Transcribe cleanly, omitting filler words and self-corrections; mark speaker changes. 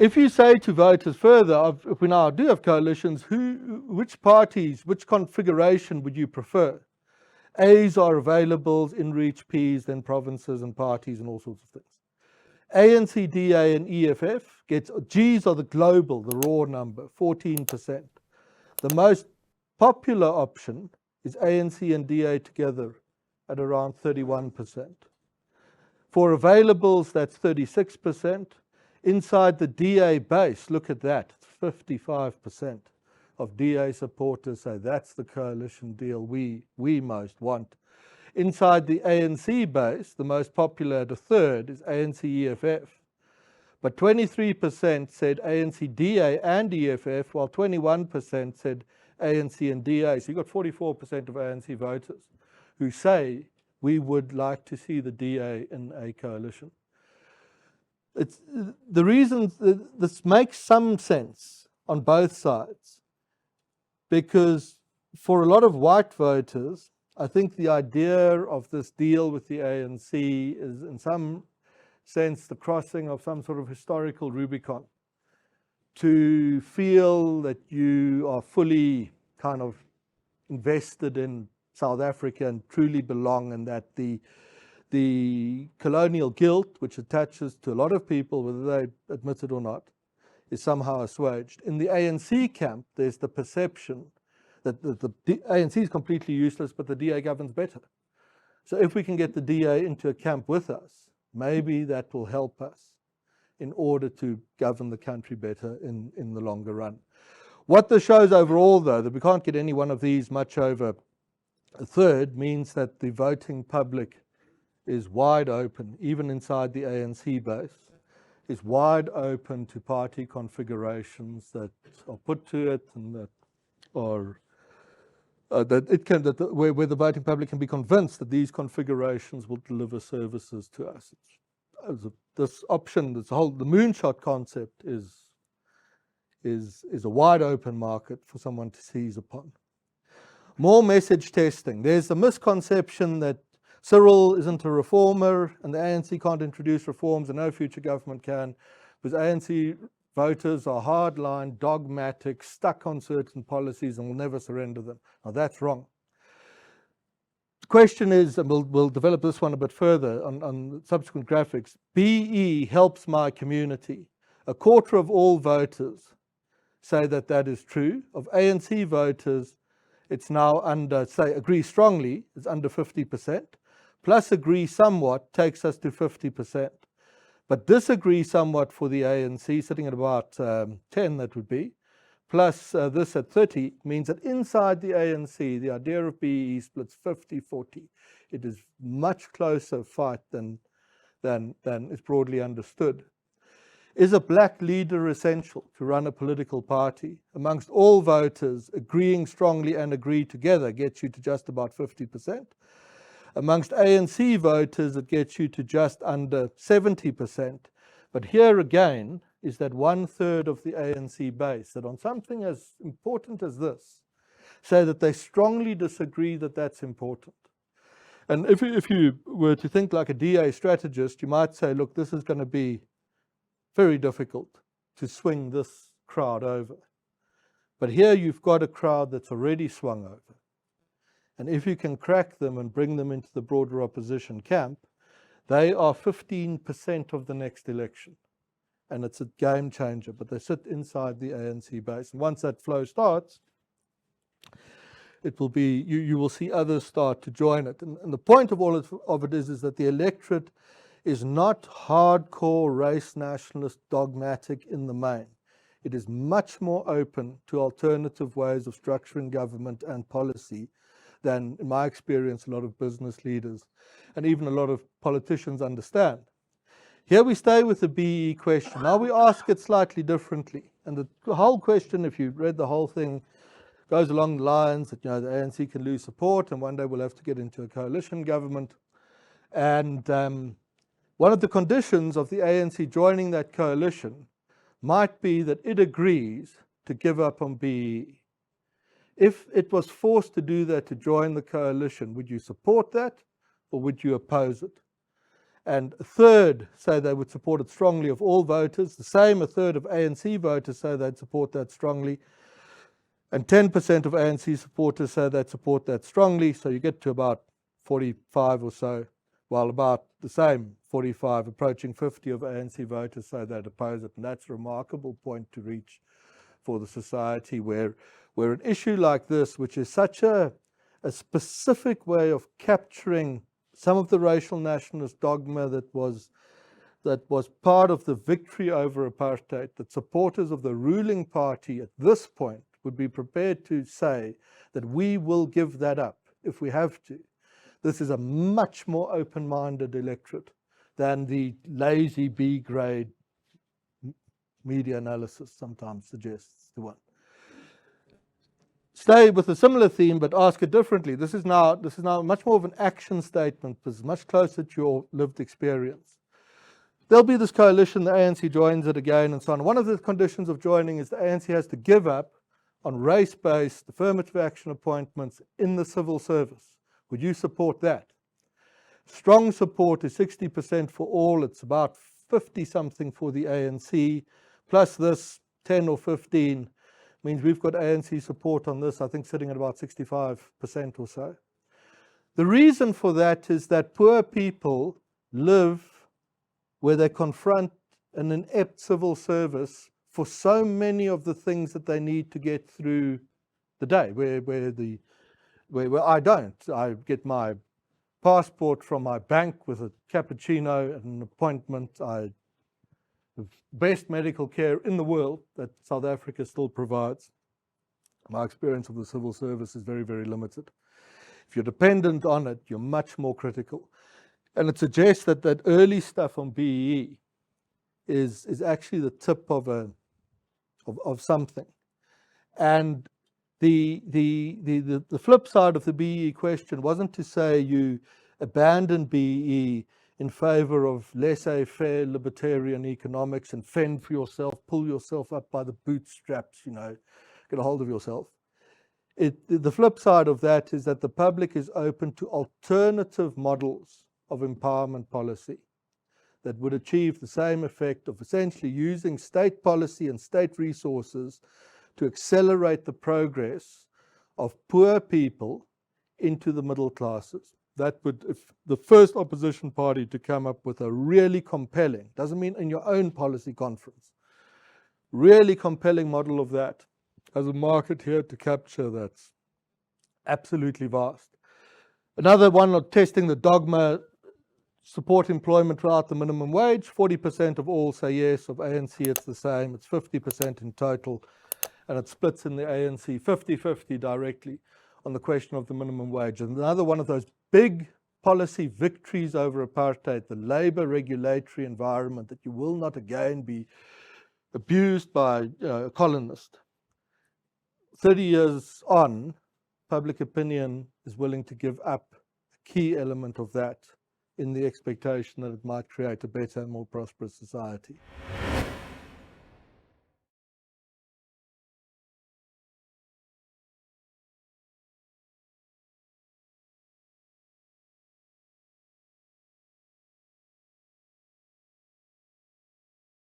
Speaker 1: If you say to voters further, if we now do have coalitions, which parties, which configuration would you prefer? A's are availables, in-reach P's, then provinces and parties and all sorts of things. ANC, DA and EFF gets, G's are the global, the raw number, 14%. The most popular option is ANC and DA together at around 31%. For availables, that's 36%. Inside the DA base, look at that, 55% of DA supporters say that's the coalition deal we most want. Inside the ANC base, the most popular at a third is ANC EFF. But 23% said ANC DA and EFF, while 21% said ANC and DA. So you've got 44% of ANC voters who say we would like to see the DA in a coalition. It's the reasons this makes some sense on both sides, because for a lot of white voters, I think the idea of this deal with the ANC is in some sense the crossing of some sort of historical Rubicon. To feel that you are fully kind of invested in South Africa and truly belong, and that the colonial guilt which attaches to a lot of people, whether they admit it or not, is somehow assuaged. In the ANC camp, there's the perception that the ANC is completely useless, but the DA governs better. So if we can get the DA into a camp with us, maybe that will help us in order to govern the country better in the longer run. What this shows overall, though, that we can't get any one of these much over a third, means that the voting public is wide open, even inside the ANC base, is wide open to party configurations that are put to it and that are where the voting public can be convinced that these configurations will deliver services to us. This option, the moonshot concept is a wide open market for someone to seize upon. More message testing. There's a misconception that Cyril isn't a reformer and the ANC can't introduce reforms and no future government can, because ANC voters are hardline, dogmatic, stuck on certain policies and will never surrender them. Now that's wrong. The question is, and we'll develop this one a bit further on subsequent graphics, BE helps my community. A quarter of all voters say that that is true. Of ANC voters, it's now under, say, agree strongly, it's under 50%. Plus agree somewhat takes us to 50%. But disagree somewhat for the ANC, sitting at about 10, that would be, plus this at 30, means that inside the ANC, the idea of BE splits 50-40. It is much closer fight than is broadly understood. Is a black leader essential to run a political party? Amongst all voters, agreeing strongly and agree together gets you to just about 50%. Amongst ANC voters, it gets you to just under 70%. But here again is that 1/3 of the ANC base that on something as important as this say that they strongly disagree that that's important. And if you were to think like a DA strategist, you might say, look, this is going to be very difficult to swing this crowd over. But here you've got a crowd that's already swung over. And if you can crack them and bring them into the broader opposition camp, they are 15% of the next election. And it's a game changer, but they sit inside the ANC base. And once that flow starts, it will be, you will see others start to join it. And the point of all of it is that the electorate is not hardcore race nationalist dogmatic in the main. It is much more open to alternative ways of structuring government and policy than, in my experience, a lot of business leaders and even a lot of politicians understand. Here we stay with the BE question. Now we ask it slightly differently. And the whole question, if you read the whole thing, goes along the lines that, the ANC can lose support and one day we'll have to get into a coalition government. And one of the conditions of the ANC joining that coalition might be that it agrees to give up on BE. If it was forced to do that to join the coalition, would you support that or would you oppose it? and a third say they would support it strongly of all voters. The same, a third of ANC voters say they'd support that strongly. And 10% of ANC supporters say they'd support that strongly. So you get to about 45 or so, while about the same, 45, approaching 50 of ANC voters say they'd oppose it. And that's a remarkable point to reach for the society where an issue like this, which is such a specific way of capturing some of the racial nationalist dogma that was part of the victory over apartheid, that supporters of the ruling party at this point would be prepared to say that we will give that up if we have to. This is a much more open-minded electorate than the lazy B-grade media analysis sometimes suggests to one. Stay with a similar theme, but ask it differently. This is now much more of an action statement. This is much closer to your lived experience. There'll be this coalition, the ANC joins it again, and so on. One of the conditions of joining is the ANC has to give up on race-based affirmative action appointments in the civil service. Would you support that? Strong support is 60% for all. It's about 50-something for the ANC. Plus this 10 or 15 means we've got ANC support on this, I think sitting at about 65% or so. The reason for that is that poor people live where they confront an inept civil service for so many of the things that they need to get through the day, where I don't. I get my passport from my bank with a cappuccino and an appointment. I have best medical care in the world that South Africa still provides. My experience of the civil service is very, very limited. If you're dependent on it, you're much more critical. And it suggests that early stuff on BEE is actually the tip of something. And the flip side of the BEE question wasn't to say you abandon BEE in favor of laissez-faire libertarian economics and fend for yourself, pull yourself up by the bootstraps, get a hold of yourself. The flip side of that is that the public is open to alternative models of empowerment policy that would achieve the same effect of essentially using state policy and state resources to accelerate the progress of poor people into the middle classes. That would, if the first opposition party to come up with a really compelling, doesn't mean in your own policy conference, really compelling model of that, has a market here to capture that's absolutely vast. Another one of testing the dogma, support employment without the minimum wage. 40% of all say yes. Of ANC, it's the same. It's 50% in total. And it splits in the ANC 50-50 directly on the question of the minimum wage. And another one of those big policy victories over apartheid, the labor regulatory environment, that you will not again be abused by a colonist. 30 years on, public opinion is willing to give up a key element of that in the expectation that it might create a better and more prosperous society.